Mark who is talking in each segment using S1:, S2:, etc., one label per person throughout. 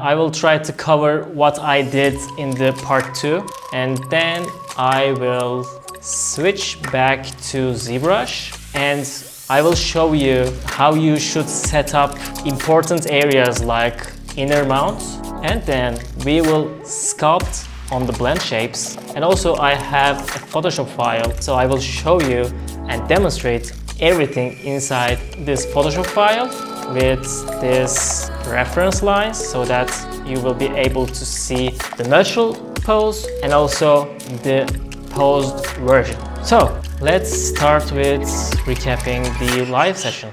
S1: I will try to cover what I did in the part 2, and then I will switch back to Zbrush and I will show you how you should set up important areas like inner mount, and then we will sculpt on the Blendshapes. And also I have a Photoshop file, so I will show you and demonstrate everything inside this Photoshop file with this reference lines, so that you will be able to see the natural pose and also the posed version. So let's start with recapping the live session.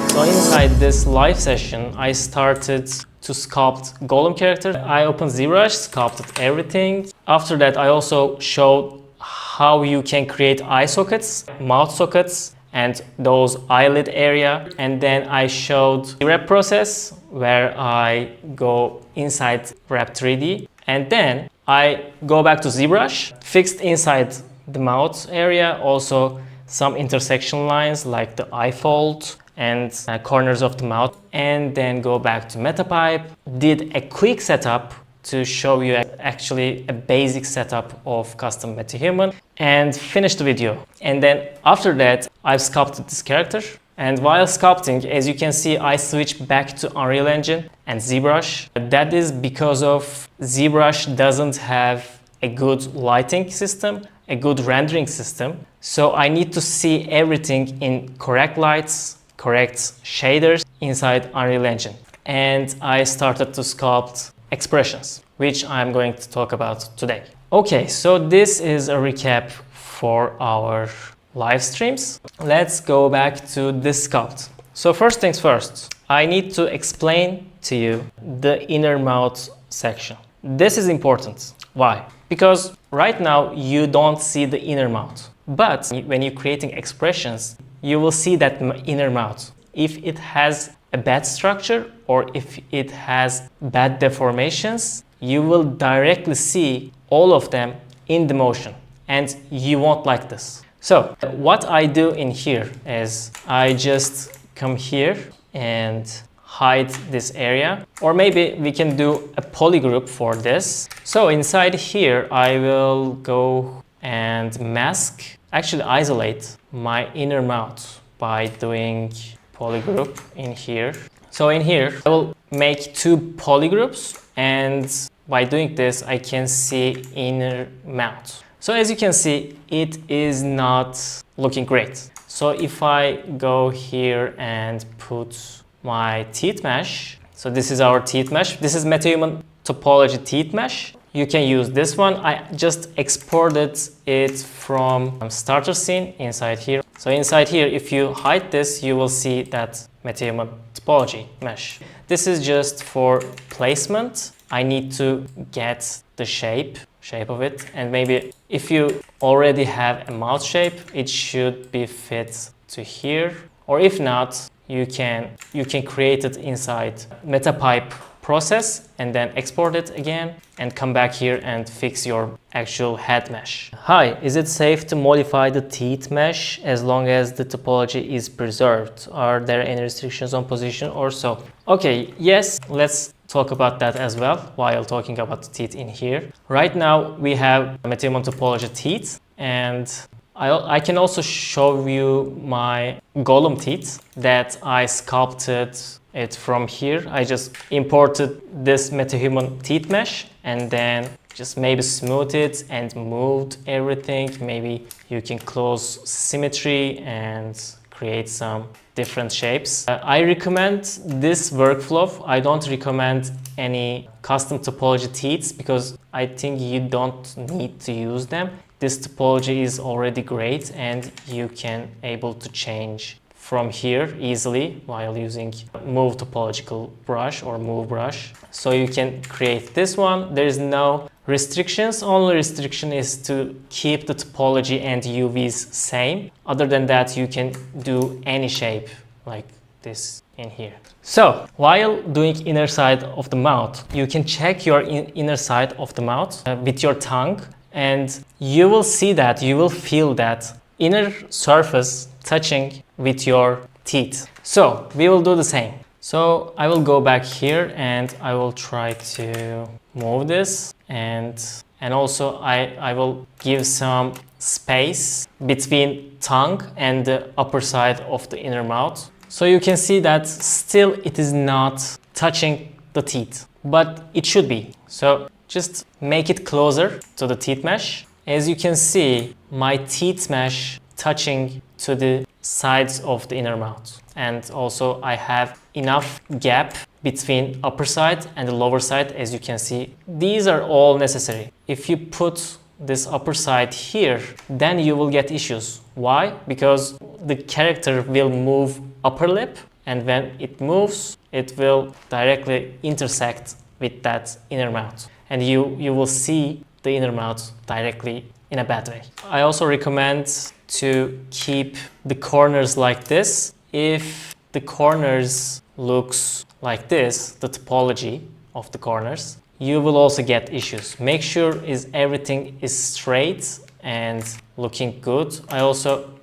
S1: So inside this live session, I started to sculpt Golem character. I opened Zbrush, sculpted everything. After that, I also showed how you can create eye sockets, mouth sockets, and those eyelid area. And then I showed the wrap process where I go inside Wrap 3D. And then I go back to Zbrush, fixed inside the mouth area, also some intersection lines like the eye fold and corners of the mouth. And then go back to Metapipe, did a quick setup to show you actually a basic setup of custom Metahuman, and finished the video. And then after that, I've sculpted this character. And while sculpting, as you can see, I switched back to Unreal Engine and Zbrush. That is because of Zbrush doesn't have a good lighting system, a good rendering system. So I need to see everything in correct lights, correct shaders inside Unreal Engine. And I started to sculpt expressions, which I'm going to talk about today. Okay, so this is a recap for our live streams. Let's go back to this sculpt. So first things first, I need to explain to you the inner mouth section. This is important. Why? Because right now you don't see the inner mouth, but when you're creating expressions, you will see that inner mouth. If it has a bad structure or if it has bad deformations, you will directly see all of them in the motion, and you won't like this. So what I do in here is I just come here and hide this area, or maybe we can do a polygroup for this. So inside here I will go and mask, actually isolate my inner mouth by doing polygroup in here. So in here I will make 2 polygroups, and by doing this I can see inner mouth. So as you can see, it is not looking great. So if I go here and put my teeth mesh, so this is our teeth mesh. This is Metahuman topology teeth mesh. You can use this one. I just exported it from starter scene inside here. So inside here, if you hide this, you will see that Metahuman topology mesh. This is just for placement. I need to get the shape of it, and maybe if you already have a mouth shape, it should be fit to here, or if not, you can create it inside Metapipe process and then export it again and come back here and fix your actual head mesh. Hi, is it safe to modify the teeth mesh as long as the topology is preserved? Are there any restrictions on position or so? Okay, yes, let's talk about that as well while talking about the teeth in here. Right now we have Metahuman topology teeth, and I can also show you my Golem teeth that I sculpted it from here. I just imported this Metahuman teeth mesh and then just maybe smooth it and moved everything. Maybe you can close symmetry and create some different shapes. I recommend this workflow. I don't recommend any custom topology teeth because I think you don't need to use them. This topology is already great and you can able to change from here easily while using move topological brush or move brush. So you can create this one. There is no restrictions. Only restriction is to keep the topology and UVs same. Other than that, you can do any shape like this in here. So while doing inner side of the mouth, you can check your inner side of the mouth with your tongue, and you will see that, you will feel that inner surface touching with your teeth. So we will do the same. So I will go back here and I will try to move this, and also I will give some space between tongue and the upper side of the inner mouth. So you can see that still it is not touching the teeth, but it should be. So just make it closer to the teeth mesh. As you can see, my teeth mesh touching to the sides of the inner mouth. And also I have enough gap between upper side and the lower side. As you can see, these are all necessary. If you put this upper side here, then you will get issues. Why? Because the character will move upper lip, and when it moves, it will directly intersect with that inner mouth, and you will see the inner mouth directly in a bad way. I also recommend to keep the corners like this. If the corners looks like this, the topology of the corners, you will also get issues. Make sure everything is straight and looking good.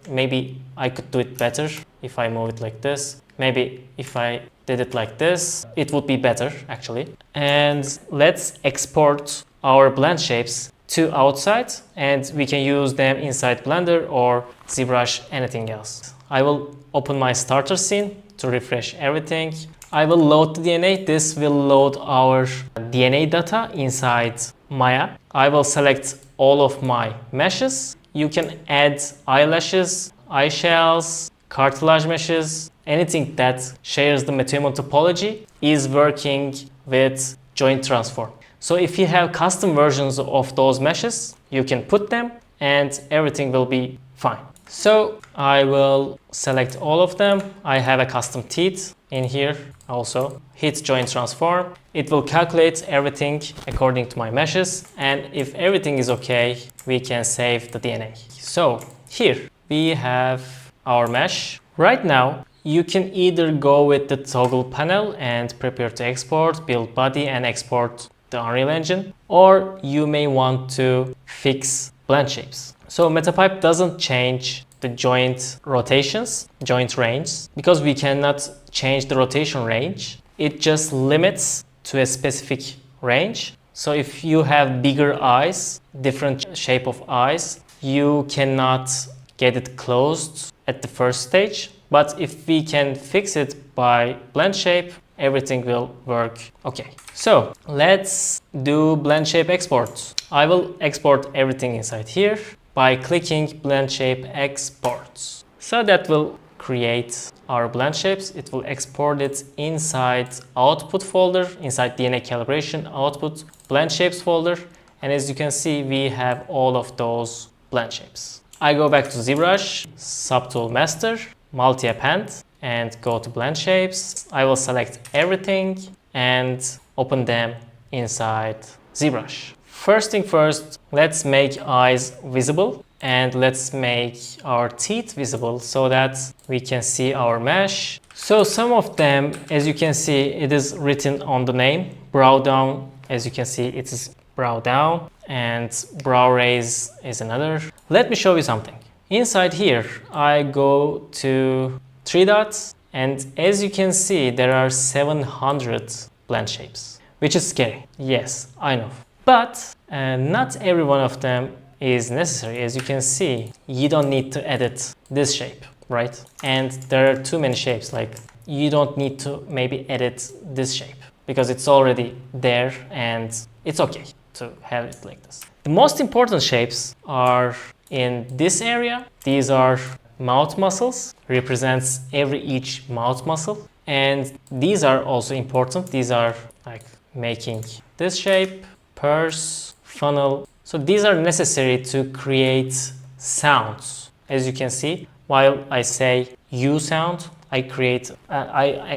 S1: Maybe I could do it better if I move it like this. Maybe if I did it like this, it would be better actually. And let's export our blend shapes to outside, and we can use them inside Blender or Zbrush, anything else. I will open my starter scene to refresh everything. I will load the DNA. This will load our DNA data inside Maya. I will select all of my meshes. You can add eyelashes, eye shells, cartilage meshes, anything that shares the Metahuman topology is working with joint transform. So if you have custom versions of those meshes, you can put them and everything will be fine. So I will select all of them. I have a custom teeth in here also. Hit joint transform. It will calculate everything according to my meshes, and if everything is okay, we can save the DNA. So here we have our mesh. Right now you can either go with the toggle panel and prepare to export, build body and export the Unreal Engine, or you may want to fix blend shapes. So Metapipe doesn't change the joint rotations, joint range, because we cannot change the rotation range. It just limits to a specific range. So if you have bigger eyes, different shape of eyes, you cannot get it closed at the first stage. But if we can fix it by blend shape, everything will work okay. So let's do Blendshape Export. I will export everything inside here by clicking Blendshape Export. So that will create our blend shapes. It will export it inside output folder, inside DNA calibration output blend shapes folder. And as you can see, we have all of those blend shapes. I go back to Zbrush, subtool master, multi-append, and go to blend shapes. I will select everything and open them inside Zbrush. First thing first, let's make eyes visible and let's make our teeth visible so that we can see our mesh. So some of them, as you can see, it is written on the name. Brow down, as you can see, it is brow down, and brow raise is another. Let me show you something. Inside here, I go to 3 dots, and as you can see, there are 700 blend shapes, which is scary. Yes, I know. But not every one of them is necessary. As you can see, you don't need to edit this shape, right? And there are too many shapes, like you don't need to maybe edit this shape because it's already there and it's okay to have it like this. The most important shapes are in this area. These are mouth muscles, represents each mouth muscle. And these are also important. These are like making this shape, purse, funnel. So these are necessary to create sounds. As you can see, while I say U sound, I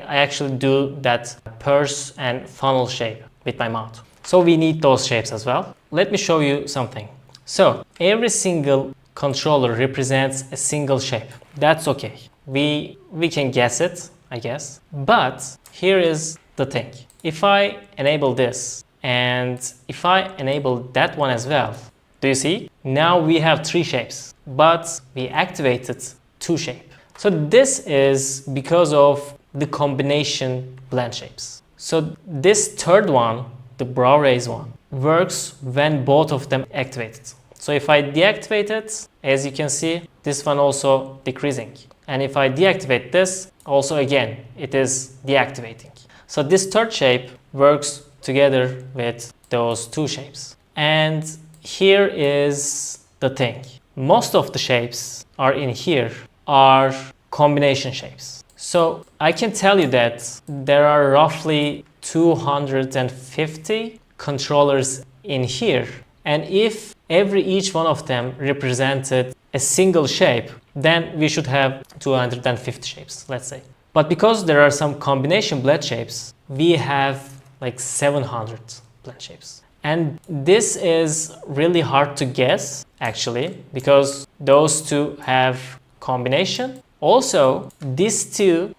S1: actually do that purse and funnel shape with my mouth. So we need those shapes as well. Let me show you something. So every single controller represents a single shape. That's okay. We can guess it, I guess. But here is the thing. If I enable this and if I enable that one as well, do you see? Now we have 3 shapes, but we activated 2 shapes. So this is because of the combination blend shapes. So this third one, the brow raise one, works when both of them activated. So if I deactivate it, as you can see, this one also decreasing. And if I deactivate this, also again, it is deactivating. So this third shape works together with those two shapes. And here is the thing. Most of the shapes are in here are combination shapes. So I can tell you that there are roughly 250 controllers in here. And if each one of them represented a single shape, then we should have 250 shapes, let's say. But because there are some combination blend shapes, we have like 700 blend shapes. And this is really hard to guess, actually, because those two have combination. Also, these two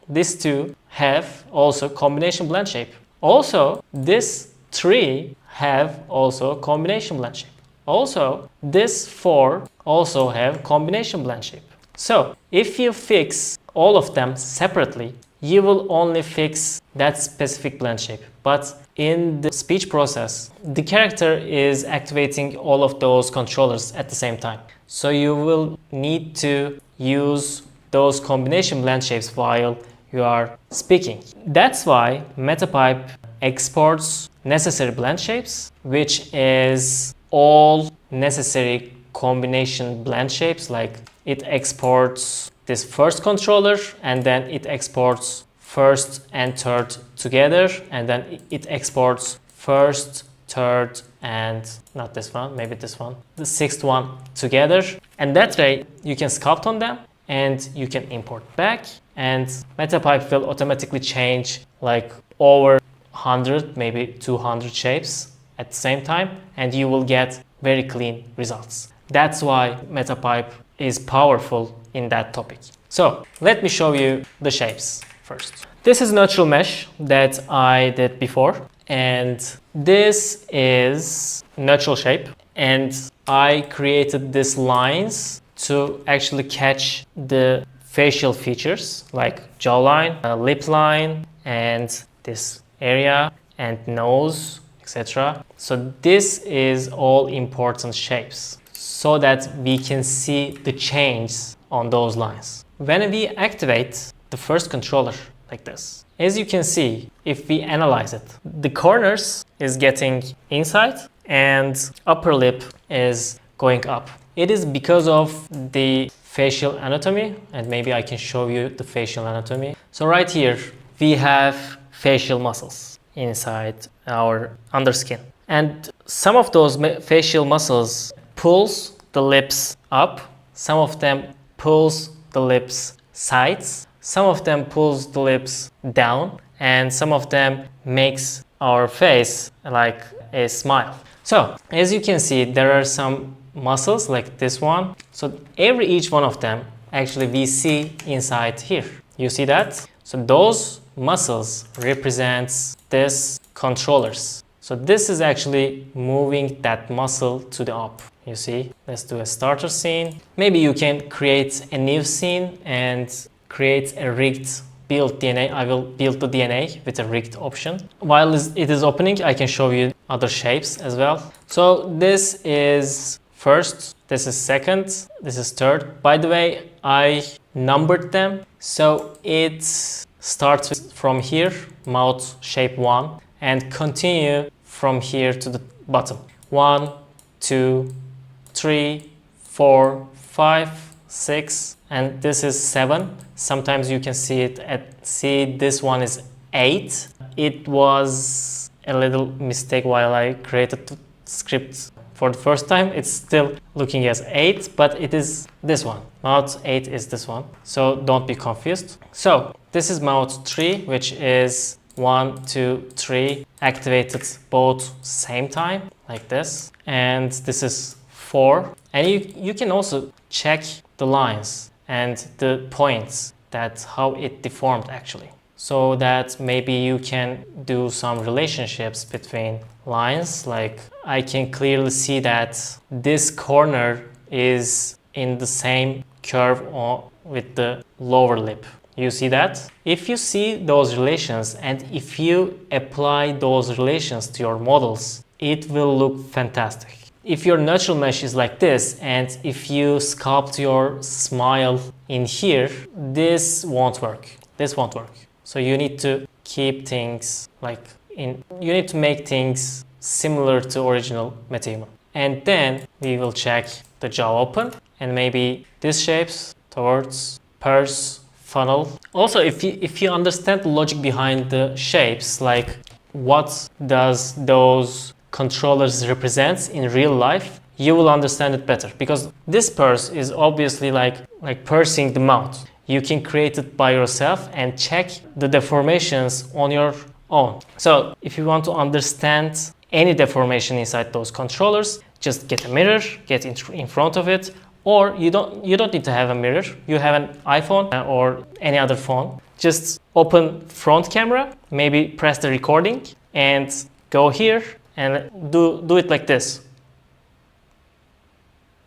S1: have also combination blend shape. Also, this three have also combination blend shape. Also, this four also have combination blend shape. So, if you fix all of them separately, you will only fix that specific blend shape. But in the speech process, the character is activating all of those controllers at the same time. So you will need to use those combination blend shapes while you are speaking. That's why Metapipe exports necessary blend shapes, which is all necessary combination blend shapes. Like it exports this first controller, and then it exports first and third together, and then it exports first, third, and not this one, maybe this one, the sixth one together. And that way you can sculpt on them and you can import back, and Metapipe will automatically change like over 100, maybe 200 shapes at the same time, and you will get very clean results. That's why Metapipe is powerful in that topic. So let me show you the shapes first. This is natural mesh that I did before, and this is natural shape, and I created these lines to actually catch the facial features like jawline, lip line, and this area, and nose, etc. So this is all important shapes so that we can see the change on those lines. When we activate the first controller like this, as you can see, if we analyze it, the corners is getting inside and upper lip is going up. It is because of the facial anatomy, and maybe I can show you the facial anatomy. So right here we have facial muscles inside our underskin, and some of those facial muscles pulls the lips up, some of them pulls the lips sides, some of them pulls the lips down, and some of them makes our face like a smile. So as you can see, there are some muscles like this one. So each one of them actually we see inside here. You see that? So those muscles represents this controllers. So this is actually moving that muscle to the up. You see? Let's do a starter scene. Maybe you can create a new scene and create a rigged build DNA. I will build the DNA with a rigged option. While it is opening, I can show you other shapes as well. So this is first, this is second, this is third. By the way, I numbered them. So it starts from here, mouth shape 1, and continue from here to the bottom. 1, 2, 3, 4, 5, 6, and this is 7. Sometimes you can see it this one is 8. It was a little mistake while I created the script for the first time. It's still looking as 8, but it is this one. Mouth 8 is this one. So don't be confused. So this is mouth 3, which is 1, 2, 3 activated both same time like this. And this is 4. And you can also check the lines and the points, that how it deformed actually. So that maybe you can do some relationships between lines. Like I can clearly see that this corner is in the same curve with the lower lip. You see that? If you see those relations and if you apply those relations to your models, it will look fantastic. If your natural mesh is like this and if you sculpt your smile in here, this won't work. This won't work. So you need to keep things you need to make things similar to original Metahuman. And then we will check the jaw open and maybe these shapes towards purse, funnel. Also, if you understand the logic behind the shapes, like what does those controllers represent in real life, you will understand it better, because this purse is obviously like pursing the mouth. You can create it by yourself and check the deformations on your own. So if you want to understand any deformation inside those controllers, just get a mirror, get in front of it, or you don't need to have a mirror. You have an iPhone or any other phone. Just open front camera, maybe press the recording and go here and do it like this.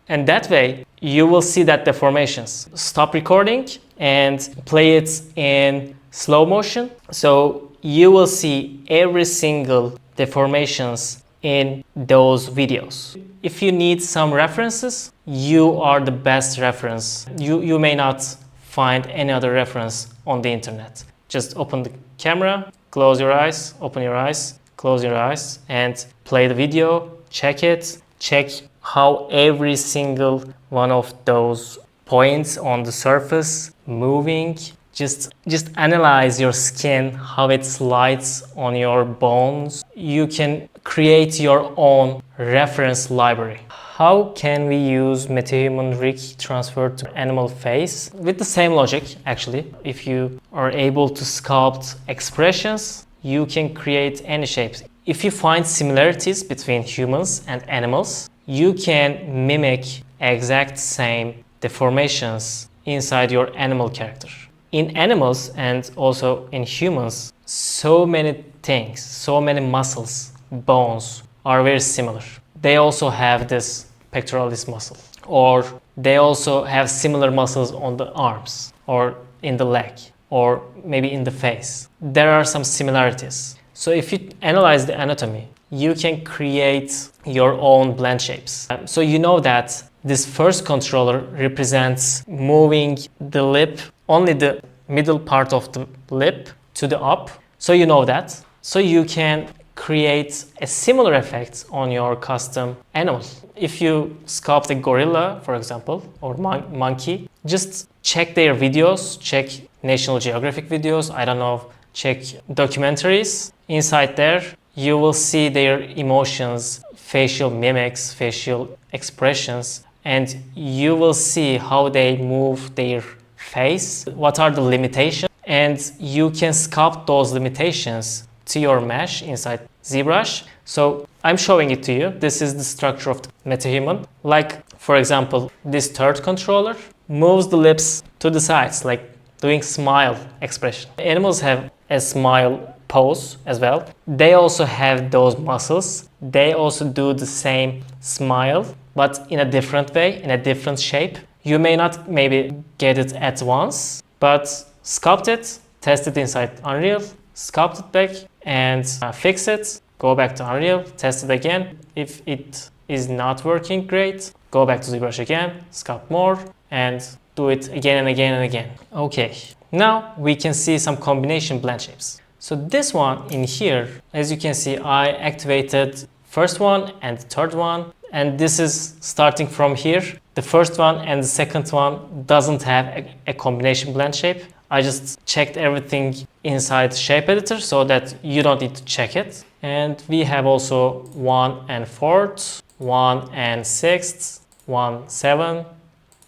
S1: And that way you will see that deformations. Stop recording and play it in slow motion. So you will see every single deformations in those videos. If you need some references, you are the best reference. You may not find any other reference on the internet. Just open the camera, close your eyes, open your eyes, close your eyes, and play the video, check it, check how every single one of those points on the surface moving. Just analyze your skin, how it slides on your bones. You can create your own reference library. How can we use Metahuman rig transfer to animal face? With the same logic, actually. If you are able to sculpt expressions, you can create any shapes. If you find similarities between humans and animals, you can mimic exact same deformations inside your animal character. In animals and also in humans, so many things, so many muscles, bones are very similar. They also have this pectoralis muscle, or they also have similar muscles on the arms or in the leg or maybe in the face. There are some similarities. So if you analyze the anatomy, you can create your own blend shapes. So you know that this first controller represents moving the lip, only the middle part of the lip to the up. So you know that. So you can create a similar effect on your custom animal. If you sculpt a gorilla, for example, or monkey, just check their videos, check National Geographic videos, I don't know, check documentaries. Inside there, you will see their emotions, facial mimics, facial expressions, and you will see how they move their face, what are the limitations, and you can sculpt those limitations to your mesh inside Zbrush. So I'm showing it to you. This is the structure of the Metahuman. Like, for example, this third controller moves the lips to the sides, like doing smile expression. Animals have a smile pose as well. They also have those muscles. They also do the same smile, but in a different way, in a different shape. You may not maybe get it at once, but sculpt it, test it inside Unreal, sculpt it back and fix it, go back to Unreal, test it again. If it is not working great, go back to ZBrush again, sculpt more, and do it again and again and again. Okay, now we can see some combination blend shapes. So this one in here, as you can see, I activated first one and the third one, and this is starting from here. The first one and the second one doesn't have a combination blend shape. I just checked everything inside shape editor so that you don't need to check it. And we have also 1 and 4th, 1 and 6th, 1, 7,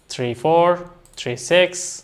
S1: 3, 4, 3, 6,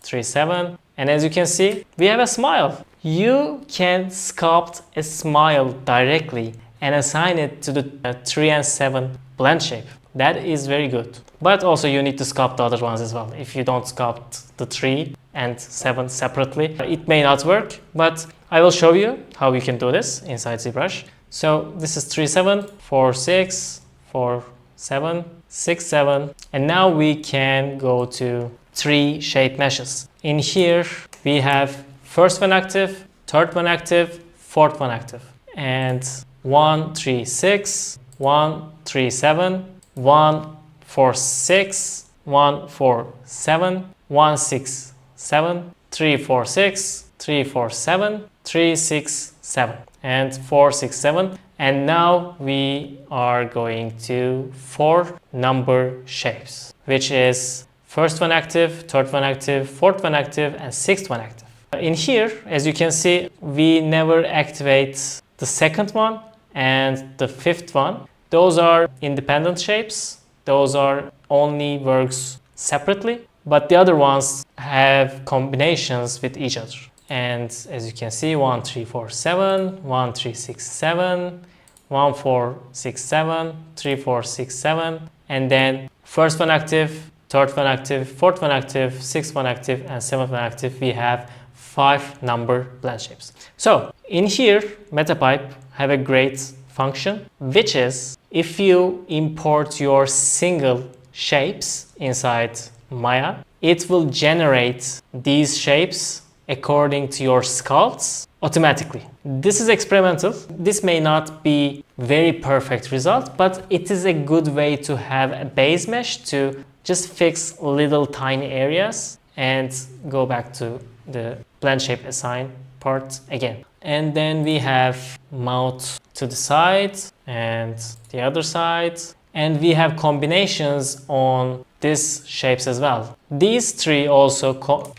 S1: 3, 7. And as you can see, we have a smile. You can sculpt a smile directly and assign it to the 3 and 7 blend shape. That is very good. But also you need to sculpt the other ones as well. If you don't sculpt the 3 and 7 separately, it may not work, but I will show you how you can do this inside ZBrush. So this is 3, 7, 4, 6, 4, 7, 6, 7. And now we can go to three shape meshes. In here we have first one active, third one active, fourth one active, and 1, 3, 6, 1, 3, 7, 1, 4, 6, 1, 4, 7, 1, 6, 7, 3, 4, 6, 3, 4, 7, 3, 6, 7, and 4, 6, 7. And now we are going to 4 number shapes, which is first one active, third one active, fourth one active, and sixth one active. In here, as you can see, we never activate the second one and the fifth one. Those are independent shapes. Those are only works separately, but the other ones have combinations with each other. And as you can see, 1, 3, 4, 7, 1, 3, 6, 7, 1, 4, 6, 7, 3, 4, 6, 7, and then first one active, third one active, fourth one active, sixth one active, and seventh one active. We have 5 number blend shapes. So in here, Metapipe have a great function, which is if you import your single shapes inside Maya, it will generate these shapes according to your sculpts automatically. This is experimental. This may not be very perfect result, but it is a good way to have a base mesh to just fix little tiny areas and go back to the blend shape assign part again. And then we have mouth to the side and the other side, and we have combinations on these shapes as well. These three also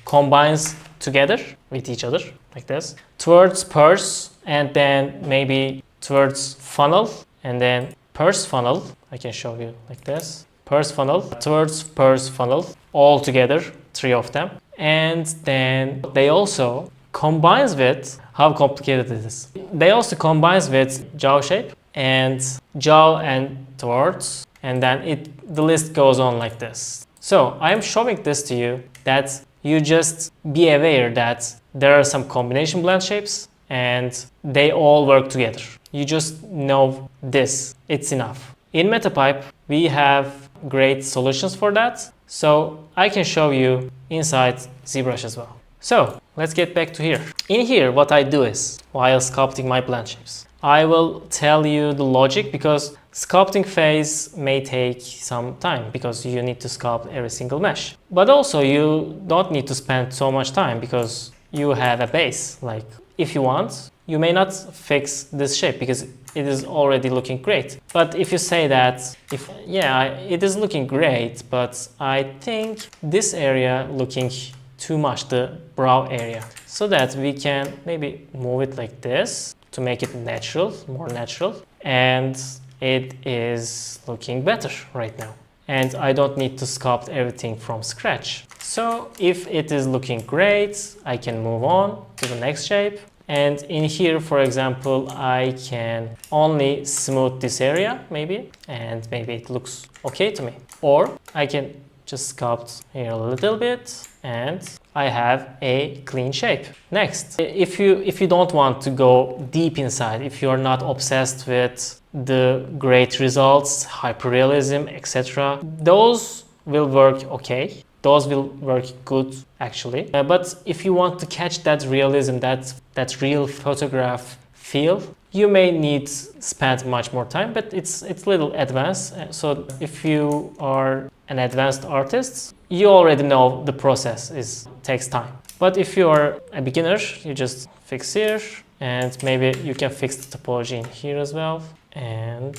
S1: combines together with each other like this towards purse, and then maybe towards funnel, and then purse funnel. I can show you like this, purse funnel towards purse funnel, all together, 3 of them. And then they also combines with, how complicated it is, they also combines with jaw shape and jaw and towards, and then the list goes on like this. So I am showing this to you that you just be aware that there are some combination blend shapes and they all work together. You just know this, it's enough. In Metapipe, we have great solutions for that. So I can show you inside Zbrush as well. So let's get back to here. In here, what I do is, while sculpting my blend shapes, I will tell you the logic, because sculpting phase may take some time because you need to sculpt every single mesh. But also you don't need to spend so much time because you have a base. Like if you want, you may not fix this shape because it is already looking great. But if you say that, it is looking great, but I think this area looking too much, the brow area, so that we can maybe move it like this to make it natural, more natural, and it is looking better right now. And I don't need to sculpt everything from scratch. So if it is looking great, I can move on to the next shape. And in here, for example, I can only smooth this area maybe, and maybe it looks okay to me. Or I can just sculpt here a little bit and I have a clean shape. Next, if you don't want to go deep inside, if you're not obsessed with the great results, hyperrealism, etc., those will work okay. Those will work good actually. But if you want to catch that realism, that real photograph feel, you may need spend much more time, but it's a little advanced. So if you are an advanced artist, you already know the process takes time. But if you are a beginner, you just fix here, and maybe you can fix the topology in here as well, and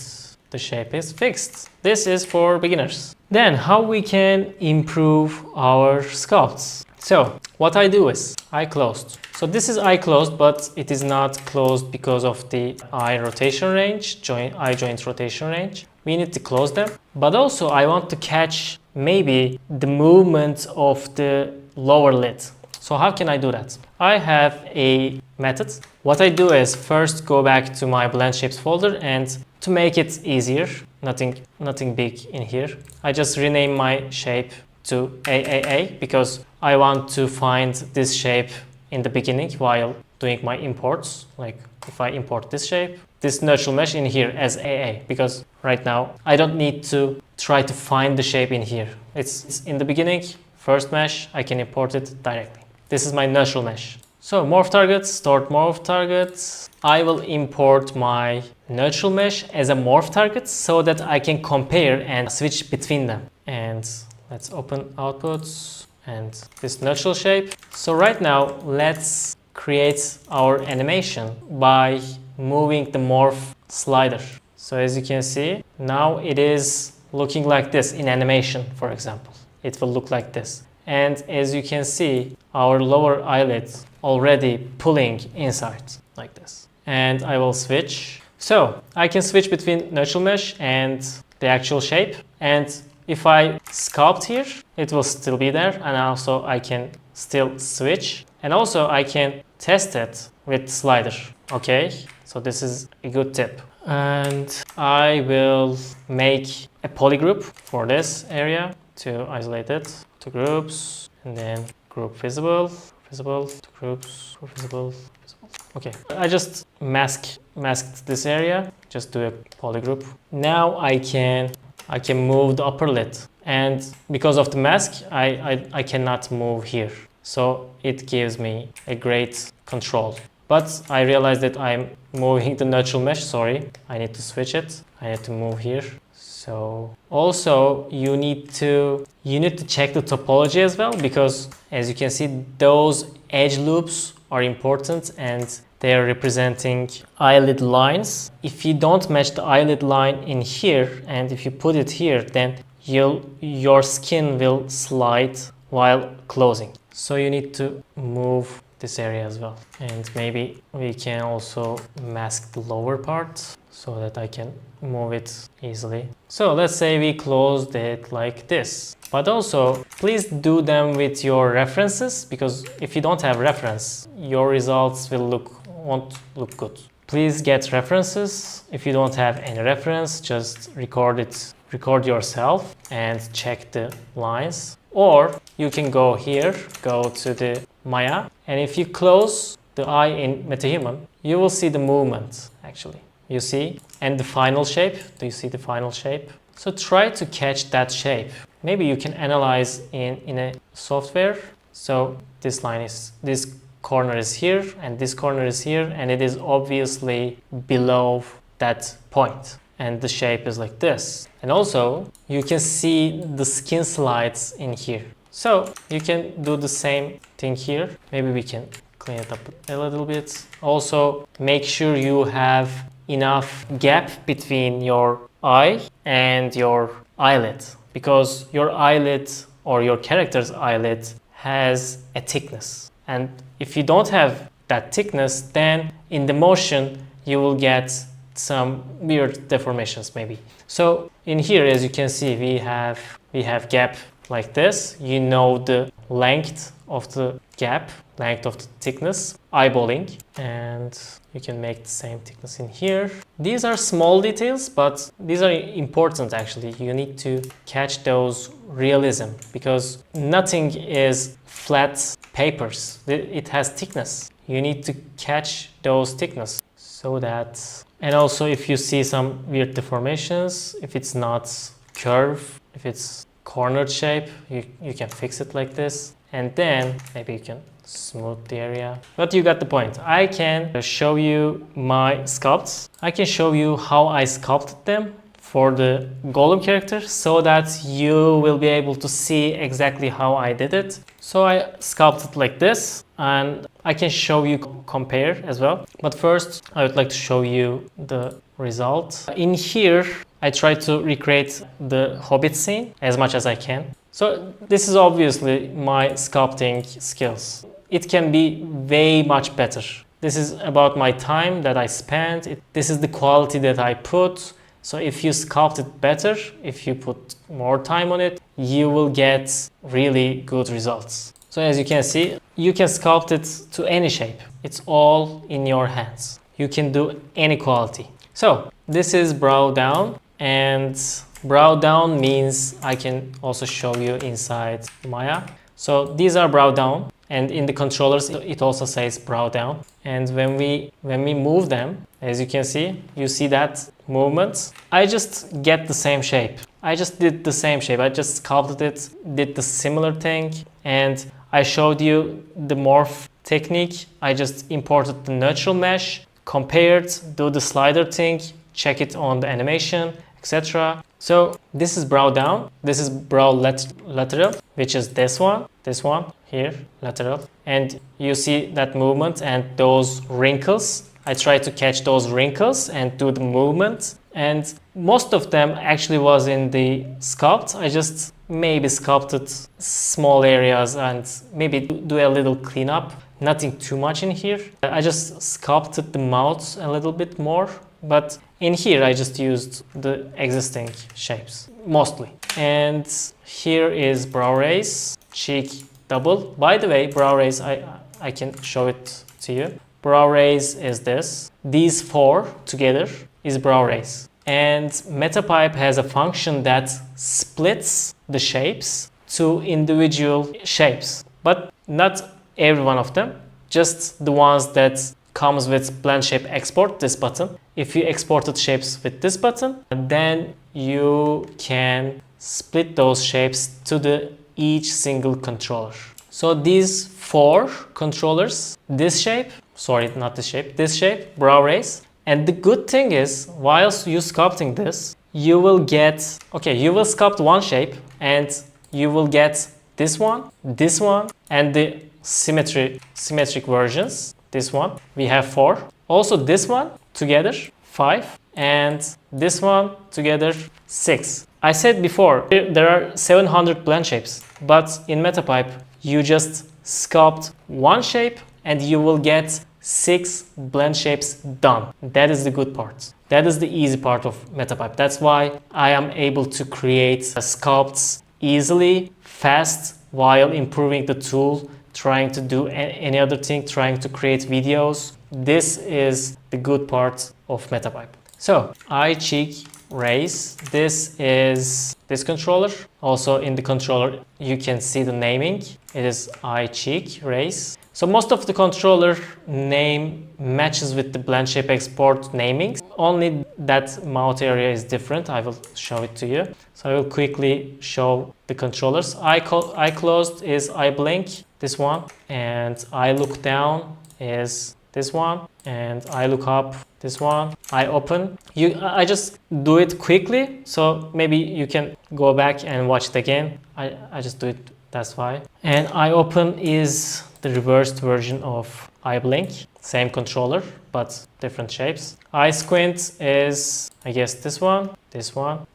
S1: the shape is fixed. This is for beginners. Then how we can improve our sculpts. So what I do is eye closed. So this is eye closed, but it is not closed because of the eye rotation range, eye joint rotation range. We need to close them. But also I want to catch maybe the movement of the lower lid. So how can I do that? I have a method. What I do is first go back to my Blendshapes folder, and to make it easier, nothing big in here, I just rename my shape to AAA because I want to find this shape in the beginning while doing my imports. Like if I import this shape, this neutral mesh in here as AA, because right now I don't need to try to find the shape in here. It's in the beginning first mesh, I can import it directly. This is my natural mesh. So morph targets, stored morph targets. I will import my natural mesh as a morph target so that I can compare and switch between them. And let's open outputs and this natural shape. So right now, let's create our animation by moving the morph slider. So as you can see, now it is looking like this in animation, for example. It will look like this. And as you can see, our lower eyelid already pulling inside like this. And I will switch. So I can switch between natural mesh and the actual shape. And if I sculpt here, it will still be there. And also I can still switch. And also I can test it with slider. Okay, so this is a good tip. And I will make a polygroup for this area to isolate it to groups, and then group visible, visible to groups, group visible, visible. Okay, I just masked this area, just do a polygroup. Now I can move the upper lid, and because of the mask, I cannot move here. So it gives me a great control. But I realized that I'm moving the natural mesh, sorry. I need to switch it. I need to move here. So also you need to check the topology as well, because as you can see, those edge loops are important and they are representing eyelid lines. If you don't match the eyelid line in here and if you put it here, then your skin will slide while closing. So you need to move this area as well. And maybe we can also mask the lower part so that I can move it easily. So let's say we closed it like this. But also, please do them with your references, because if you don't have reference, your results won't look good. Please get references. If you don't have any reference, just record yourself and check the lines. Or you can go here, go to the Maya, and if you close the eye in Metahuman, you will see the movement actually. You see? And the final shape. Do you see the final shape? So try to catch that shape. Maybe you can analyze in a software. So this corner is here and this corner is here, and it is obviously below that point. And the shape is like this. And also you can see the skin slides in here. So you can do the same thing here. Maybe we can clean it up a little bit. Also make sure you have enough gap between your eye and your eyelid, because your eyelid or your character's eyelid has a thickness. And if you don't have that thickness, then in the motion you will get some weird deformations maybe. So in here, as you can see, we have gap like this. You know the length of the gap, length of the thickness, eyeballing, and you can make the same thickness in here. These are small details, but these are important actually. You need to catch those realism, because nothing is flat papers. It has thickness. You need to catch those thickness so that. And also if you see some weird deformations, if it's not curve, if it's cornered shape, you can fix it like this. And then maybe you can smooth the area. But you got the point. I can show you my sculpts. I can show you how I sculpted them for the golem character so that you will be able to see exactly how I did it. So I sculpted like this, and I can show you compare as well. But first I would like to show you the result. In here I try to recreate the Hobbit scene as much as I can. So this is obviously my sculpting skills. It can be way much better. This is about my time that I spent. This is the quality that I put. So if you sculpt it better, if you put more time on it, you will get really good results. So as you can see, you can sculpt it to any shape. It's all in your hands. You can do any quality. So this is brow down, and brow down means I can also show you inside Maya. So these are brow down, and in the controllers it also says brow down. And when we move them, as you can see, you see that movement. I just get the same shape. I just did the same shape. I just sculpted it, did the similar thing, and I showed you the morph technique. I just imported the natural mesh, compared, do the slider thing, check it on the animation, etc. So this is brow down, this is brow lateral, which is this one here, lateral, and you see that movement and those wrinkles. I try to catch those wrinkles and do the movement, and most of them actually was in the sculpt. I just maybe sculpted small areas and maybe do a little cleanup, nothing too much in here. I just sculpted the mouth a little bit more, but in here I just used the existing shapes mostly. And here is brow raise, cheek double. By the way, brow raise, I can show it to you. Brow raise is this. These four together is brow raise. And Metapipe has a function that splits the shapes to individual shapes, but not every one of them, just the ones that comes with Blendshape Export, this button. If you exported shapes with this button, then you can split those shapes to each single controller. So these four controllers, this shape, sorry, not this shape, this shape, brow raise. And the good thing is, whilst you sculpting this, you will get, okay, you will sculpt one shape and you will get this one, and the symmetric versions. This one, we have 4. Also this one together, 5. And this one together, 6. I said before, there are 700 blend shapes, but in Metapipe, you just sculpt one shape and you will get 6 blend shapes done. That is the good part. That is the easy part of Metapipe. That's why I am able to create sculpts easily, fast, while improving the tool, trying to do any other thing, trying to create videos. This is the good part of Metapipe. So, eye, cheek, raise. This is this controller. Also in the controller, you can see the naming. It is eye, cheek, raise. So most of the controller name matches with the Blendshape Export namings. Only that mouth area is different. I will show it to you. So I will quickly show the controllers. Eye closed is eye blink, this one. And eye look down is this one. And eye look up, this one. Eye open. I just do it quickly. So maybe you can go back and watch it again. I just do it, that's why. And eye open is the reversed version of eye blink, same controller but different shapes. Eye squint is, I guess, this one,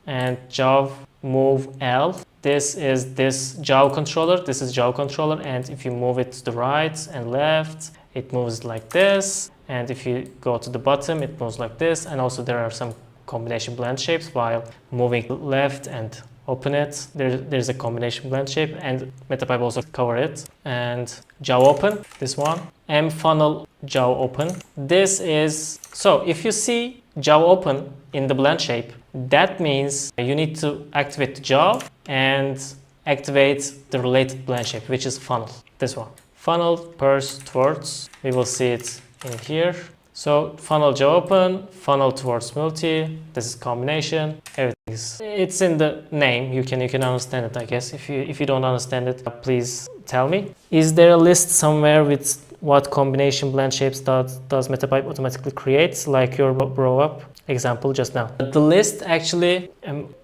S1: and jaw move L. This is this jaw controller, this is jaw controller, and if you move it to the right and left, it moves like this, and if you go to the bottom, it moves like this. And also there are some combination blend shapes while moving left and open it. There's a combination blend shape, and Metapipe also cover it. And jaw open, this one. M funnel jaw open. This is, so if you see jaw open in the blend shape, that means you need to activate the jaw and activate the related blend shape, which is funnel, this one. Funnel, purse, towards, we will see it in here. So funnel jaw open, funnel towards multi, this is combination, everything is, it's in the name, you can understand it, I guess. If you don't understand it, please tell me. Is there a list somewhere with what combination blend shapes does Metapipe automatically create, like your brow up example just now? The list actually,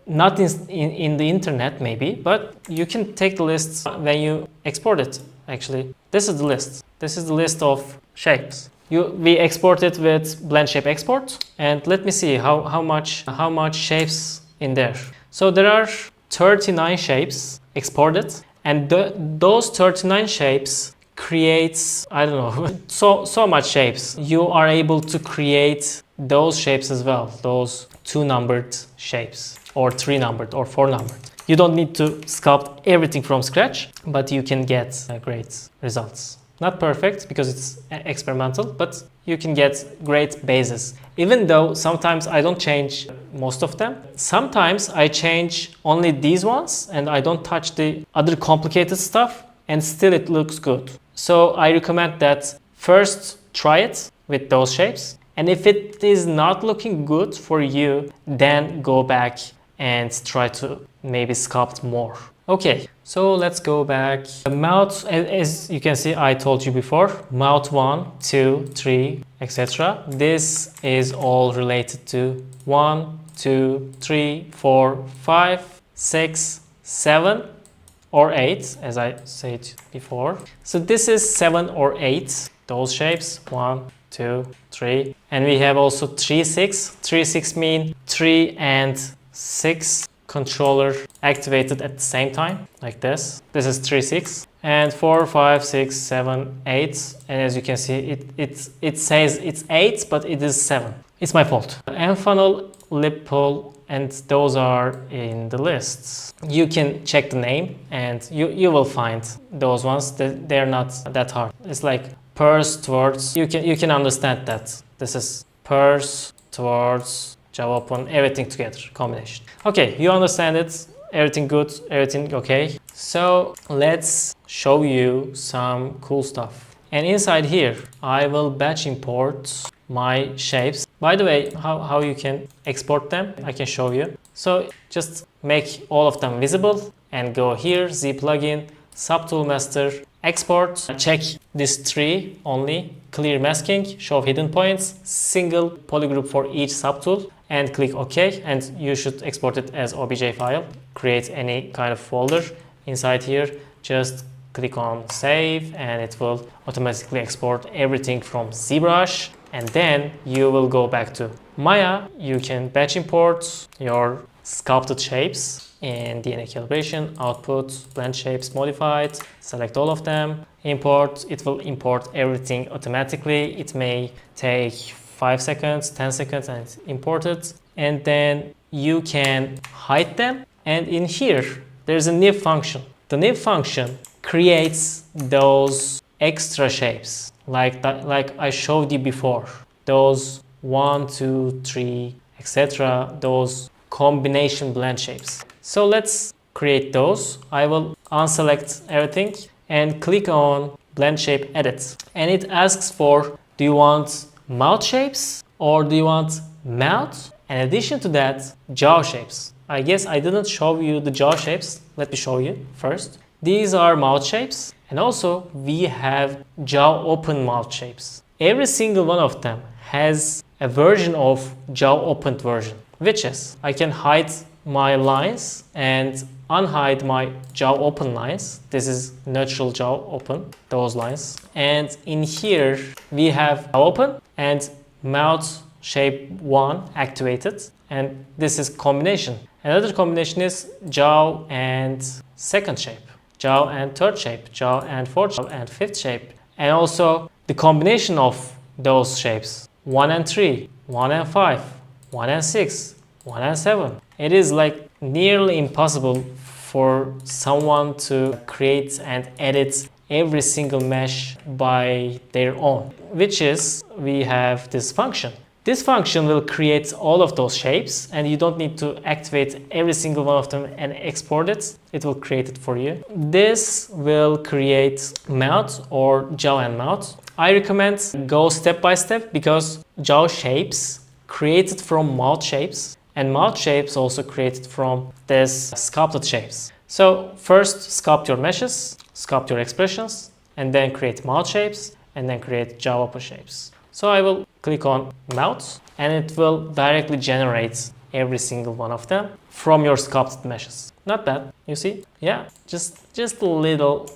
S1: not in the internet maybe, but you can take the list when you export it, actually. This is the list. This is the list of shapes. We export it with Blendshape Export, and let me see how much shapes in there. So there are 39 shapes exported, and those 39 shapes creates, I don't know, so much shapes. You are able to create those shapes as well, those 2-numbered shapes, or 3-numbered, or 4-numbered. You don't need to sculpt everything from scratch, but you can get great results. Not perfect because it's experimental, but you can get great bases. Even though sometimes I don't change most of them. Sometimes I change only these ones and I don't touch the other complicated stuff, and still it looks good. So I recommend that first try it with those shapes. And if it is not looking good for you, then go back and try to maybe sculpt more. Okay, so let's go back. The mouth, as you can see, I told you before, mouth 1, 2, 3, etc. This is all related to 1, 2, 3, 4, 5, 6, 7, or 8, as I said before. So this is 7 or 8, those shapes, 1, 2, 3. And we have also 3, 6. 3, 6 mean 3 and 6 controller activated at the same time, like this. This is 3, 6. And 4, 5, 6, 7, 8. And as you can see, it says it's 8, but it is 7. It's my fault. And funnel, lip pull, and those are in the lists. You can check the name and you will find those ones. They're not that hard. It's like purse towards, you can understand that. This is purse towards Java open, everything together, combination. Okay, you understand it, everything good, everything okay. So let's show you some cool stuff. And inside here, I will batch import my shapes. By the way, how you can export them, I can show you. So just make all of them visible and go here, Z plugin, subtool master, export, check this 3 only, clear masking, show hidden points, single polygroup for each subtool, and click OK. And you should export it as OBJ file. Create any kind of folder inside here. Just click on save and it will automatically export everything from Zbrush. And then you will go back to Maya. You can batch import your sculpted shapes in DNA calibration, output, Blendshapes modified, select all of them, import. It will import everything automatically. It may take 5 seconds, 10 seconds, and it's imported. And then you can hide them. And in here, there's a new function. The new function creates those extra shapes like I showed you before. Those 1, 2, 3, etc. Those combination blend shapes. So let's create those. I will unselect everything and click on blend shape edit. And it asks for, do you want mouth shapes or do you want mouth? In addition to that, jaw shapes. I guess I didn't show you the jaw shapes. Let me show you first. These are mouth shapes. And also we have jaw open mouth shapes. Every single one of them has a version of jaw opened version, which is I can hide my lines and unhide my jaw open lines. This is natural jaw open, those lines. And in here we have jaw open and mouth shape 1 activated. And this is combination. Another combination is jaw and second shape, jaw and third shape, jaw and fourth jaw and fifth shape. And also the combination of those shapes, 1 and 3, 1 and 5, 1 and 6, 1 and 7. It is like nearly impossible for someone to create and edit every single mesh by their own, which is we have this function. This function will create all of those shapes and you don't need to activate every single one of them and export it. It will create it for you. This will create mouth or jaw and mouth. I recommend go step by step because jaw shapes created from mouth shapes and mouth shapes also created from this sculpted shapes. So first sculpt your meshes, sculpt your expressions, and then create mouth shapes and then create jaw open shapes. So I will click on mouth and it will directly generate every single one of them from your sculpted meshes. Not bad, you see? Yeah, just a little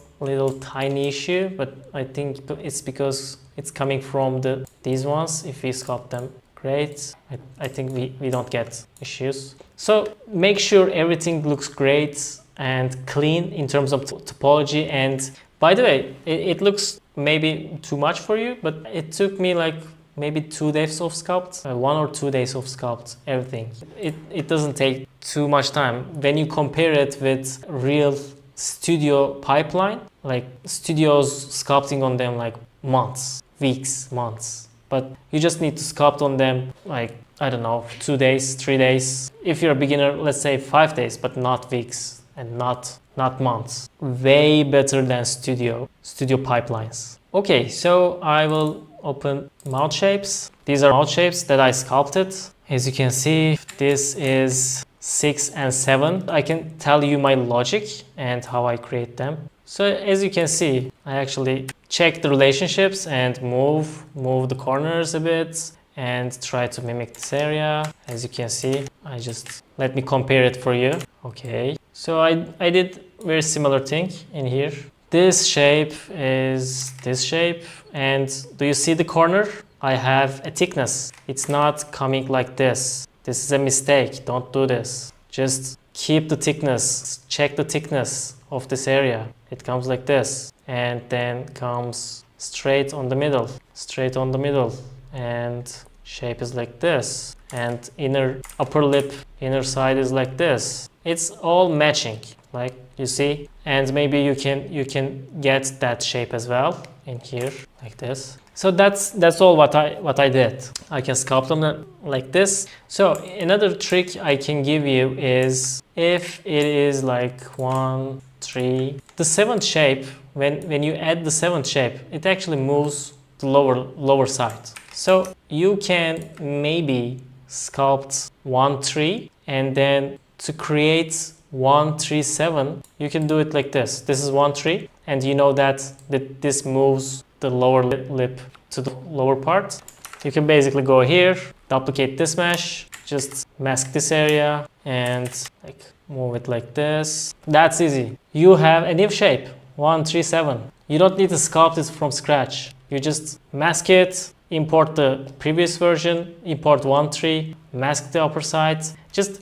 S1: tiny issue, but I think it's because it's coming from these ones. If we sculpt them, great. I think we don't get issues. So make sure everything looks great and clean in terms of topology. And by the way, it looks maybe too much for you, but it took me like maybe 2 days of sculpt, 1 or 2 days of sculpt, everything. It doesn't take too much time. When you compare it with real studio pipeline, like studios sculpting on them like months, weeks, months. But you just need to sculpt on them like, I don't know, 2 days, 3 days. If you're a beginner, let's say 5 days, but not weeks and not months. Way better than studio pipelines. Okay, so I will open mouth shapes. These are mouth shapes that I sculpted. As you can see, this is 6 and 7. I can tell you my logic and how I create them. So as you can see, I actually check the relationships and move the corners a bit and try to mimic this area. As you can see, let me compare it for you. Okay, so I did very similar thing in here. This shape is this shape, and do you see the corner? I have a thickness. It's not coming like this. This is a mistake. Don't do this. Just keep the thickness. Check the thickness of this area. It comes like this, and then comes straight on the middle. Straight on the middle, and shape is like this, and upper lip, inner side is like this. It's all matching, like you see, and maybe you can get that shape as well in here, like this. So that's all what I did. I can sculpt them like this. So another trick I can give you is if it is like 1, 3, the 7th shape. When you add the 7th shape, it actually moves the lower side. So you can maybe sculpt 1, 3, and then to create 1, 3, 7, you can do it like this. This is 1, 3, and you know that this moves the lower lip to the lower part. You can basically go here, duplicate this mesh, just mask this area, and like move it like this. That's easy. You have a new shape, 1, 3, 7. You don't need to sculpt it from scratch. You just mask it, import the previous version, import 1, 3, mask the upper side. Just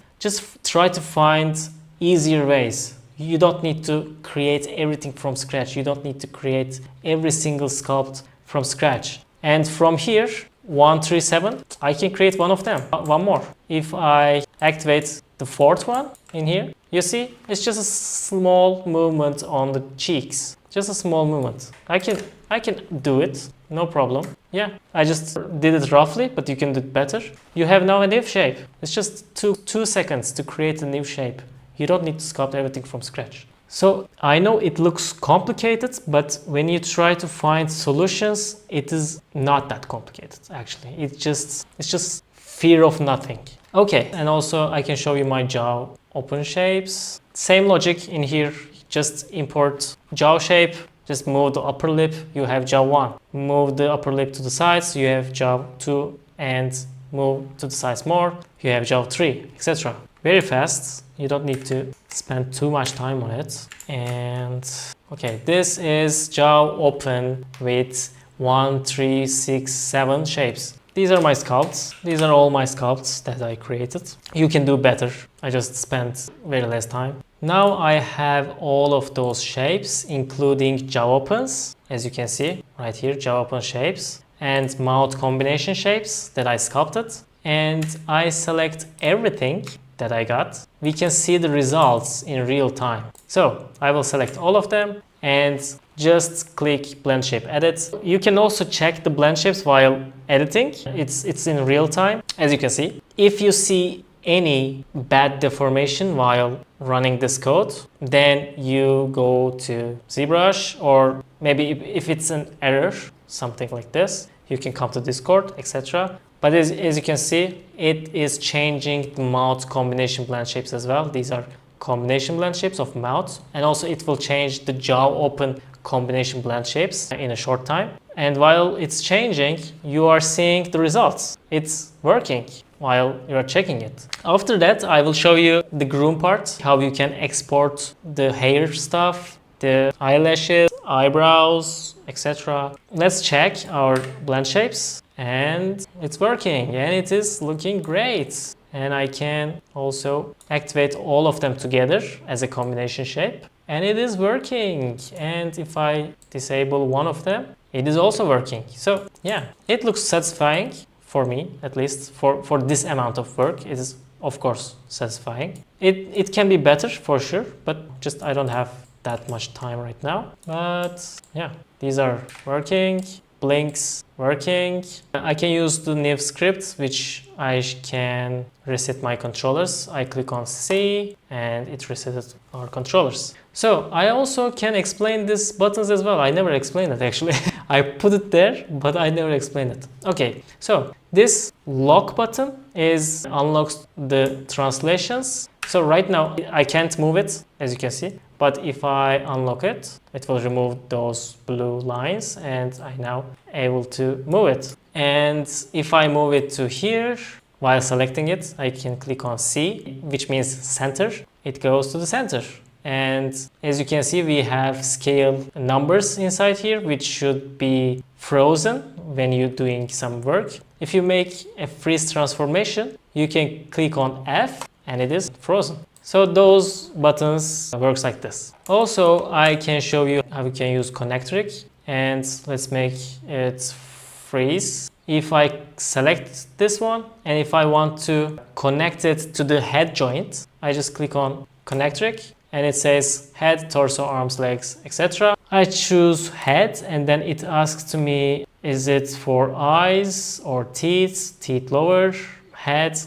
S1: try to find easier ways. You don't need to create everything from scratch. You don't need to create every single sculpt from scratch. And from here, 1, 3, 7, I can create one of them, one more. If I activate the 4th one in here, you see, it's just a small movement on the cheeks. Just a small movement. I can do it, no problem. Yeah, I just did it roughly, but you can do it better. You have now a new shape. It's just two seconds to create a new shape. You don't need to sculpt everything from scratch. So I know it looks complicated, but when you try to find solutions, it is not that complicated actually. It's just fear of nothing. Okay, and also I can show you my jaw open shapes. Same logic in here. Just import jaw shape, just move the upper lip, you have jaw 1. Move the upper lip to the sides, you have jaw 2, and move to the sides more, you have jaw 3, etc. Very fast, you don't need to spend too much time on it. And okay, this is jaw open with 1, 3, 6, 7 shapes. These are my sculpts. These are all my sculpts that I created. You can do better. I just spent very less time. Now I have all of those shapes, including jaw opens, as you can see right here, jaw open shapes, and mouth combination shapes that I sculpted. And I select everything that I got. We can see the results in real time. So I will select all of them and just click Blendshape Edit. You can also check the blend shapes while editing. It's in real time, as you can see. If you see any bad deformation while running this code, then you go to Zbrush, or maybe if it's an error, something like this, you can come to Discord, etc. But as you can see, it is changing the mouth combination blend shapes as well. These are combination blend shapes of mouth, and also it will change the jaw open combination blend shapes in a short time. And while it's changing, you are seeing the results. It's working while you are checking it. After that, I will show you the Groom part, how you can export the hair stuff, the eyelashes, eyebrows, etc. Let's check our blend shapes, and it's working, and it is looking great. And I can also activate all of them together as a combination shape, and it is working. And if I disable one of them, it is also working. So yeah, it looks satisfying for me, at least for this amount of work. It is of course satisfying. It can be better for sure, but just I don't have that much time right now. But yeah, these are working. blinks working. I can use the new script, which I can reset my controllers. I click on C and it resets our controllers. So I also can explain these buttons as well. I never explained it actually. I put it there, but I never explained it. Okay, so this lock button unlocks the translations. So right now I can't move it, as you can see. But if I unlock it, it will remove those blue lines and I now able to move it. And if I move it to here, while selecting it, I can click on C, which means center. It goes to the center. And as you can see, we have scale numbers inside here, which should be frozen when you're doing some work. If you make a freeze transformation, you can click on F and it is frozen. So those buttons works like this. Also, I can show you how we can use connectric, and let's make it freeze. If I select this one and if I want to connect it to the head joint, I just click on connectric and it says head, torso, arms, legs, etc. I choose head and then it asks to me, is it for eyes or teeth lower, head.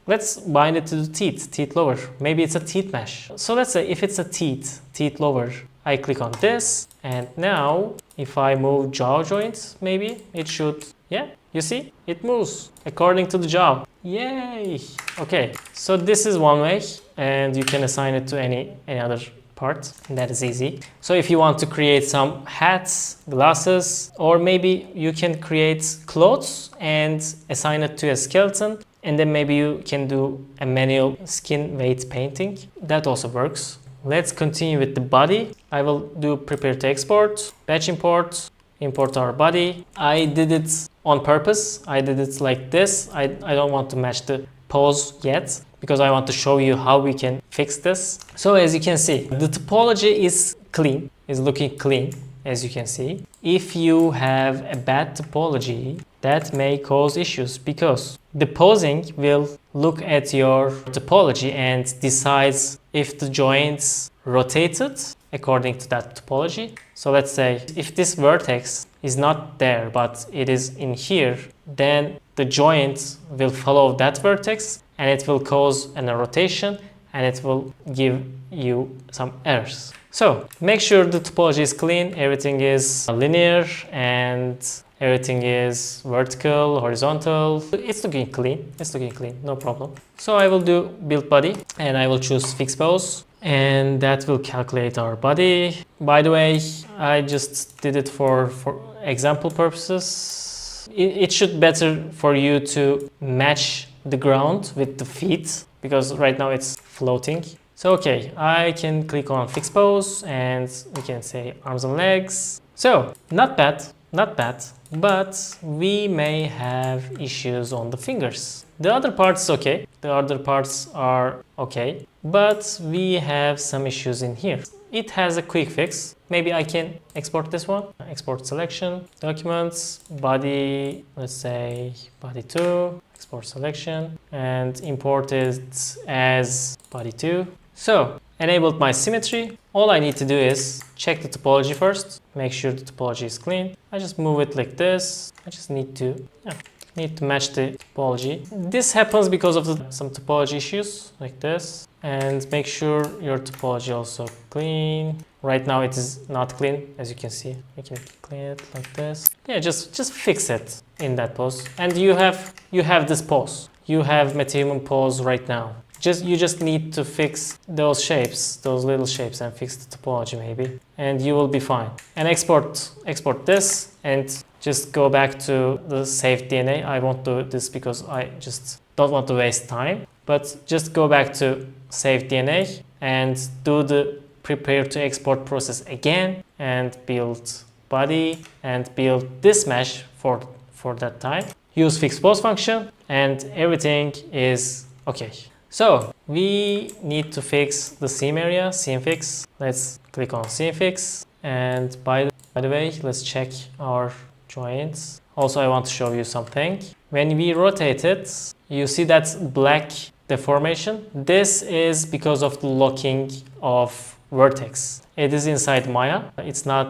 S1: Let's bind it to the teeth lower. Maybe it's a teeth mesh. So let's say if it's a teeth lower, I click on this. And now if I move jaw joint, maybe it should, yeah, you see, it moves according to the jaw. Yay! Okay, so this is one way and you can assign it to any other part. That is easy. So if you want to create some hats, glasses, or maybe you can create clothes and assign it to a skeleton. And then maybe you can do a manual skin weight painting. That also works. Let's continue with the body. I will do prepare to export, batch import our body. I did it on purpose. I did it like this. I don't want to match the pose yet because I want to show you how we can fix this. So as you can see, the topology is clean, is looking clean, as you can see. If you have a bad topology, that may cause issues because the posing will look at your topology and decides if the joints rotated according to that topology. So let's say if this vertex is not there but it is in here, then the joint will follow that vertex and it will cause a rotation and it will give you some errors. So make sure the topology is clean, everything is linear and everything is vertical, horizontal. It's looking clean, no problem. So I will do build body and I will choose fix pose and that will calculate our body. By the way, I just did it for example purposes. It should better for you to match the ground with the feet because right now it's floating. So okay, I can click on fix pose and we can say arms and legs. So not bad, but we may have issues on the fingers. The other parts okay, the other parts are okay, but we have some issues in here. It has a quick fix. Maybe I can export this one. Export selection, documents, body, let's say body 2, export selection, and import it as body 2. So, enabled my symmetry. All I need to do is check the topology first, make sure the topology is clean. I just move it like this. I just need to match the topology. This happens because of some topology issues like this. And make sure your topology also clean. Right now it is not clean, as you can see. We can clean it like this. Yeah, just fix it in that pose. And you have this pose. You have Metahuman pose right now. You just need to fix those shapes, those little shapes, and fix the topology maybe, and you will be fine. And export this, and just go back to the saved DNA. I won't do this because I just don't want to waste time. But just go back to saved DNA and do the prepare to export process again, and build body and build this mesh for that time. Use fix pose function, and everything is okay. So we need to fix the seam area, seam fix. Let's click on seam fix. And by the way, let's check our joints. Also, I want to show you something. When we rotate it, you see that deformation. This is because of the locking of vertex. It is inside Maya. It's not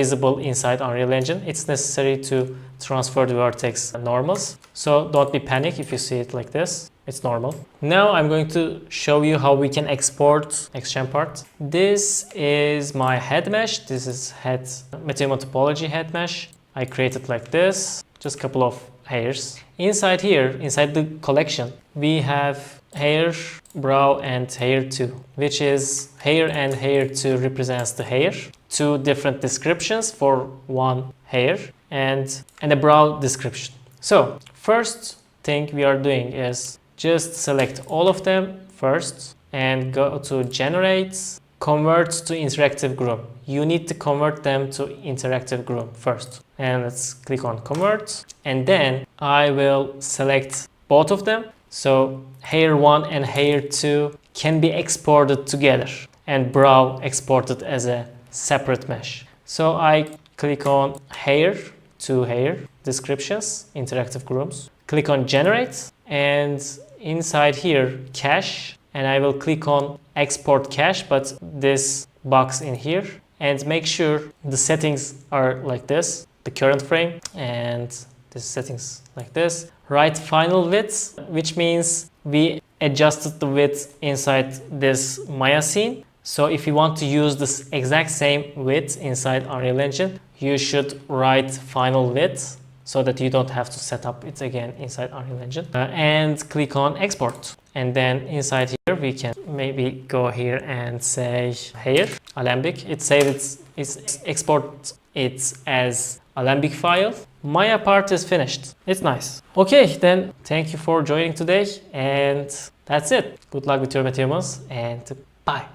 S1: visible inside Unreal Engine. It's necessary to transfer the vertex normals. So don't be panicked if you see it like this. It's normal. Now I'm going to show you how we can export XGen part. This is my head mesh. This is head Metahuman topology head mesh. I created like this, just a couple of hairs. Inside here, inside the collection, we have hair, brow and hair 2, which is hair and hair 2 represents the hair. Two different descriptions for one hair and a brow description. So first thing we are doing is just select all of them first and go to generate, convert to interactive Groom. You need to convert them to interactive Groom first. And let's click on convert. And then I will select both of them. So hair 1 and hair 2 can be exported together and brow exported as a separate mesh. So I click on hair, 2 hair descriptions, interactive grooms. Click on generate and inside here cache, and I will click on export cache, but this box in here, and make sure the settings are like this, the current frame, and the settings like this. Write final width, which means we adjusted the width inside this Maya scene. So if you want to use this exact same width inside Unreal Engine, you should write final width so that you don't have to set up it again inside Unreal Engine. And click on export. And then inside here we can maybe go here and say hair, Alembic. It says it's export it as Alembic file. Maya part is finished. It's nice. Okay, then thank you for joining today, and that's it. Good luck with your Metahumans and bye.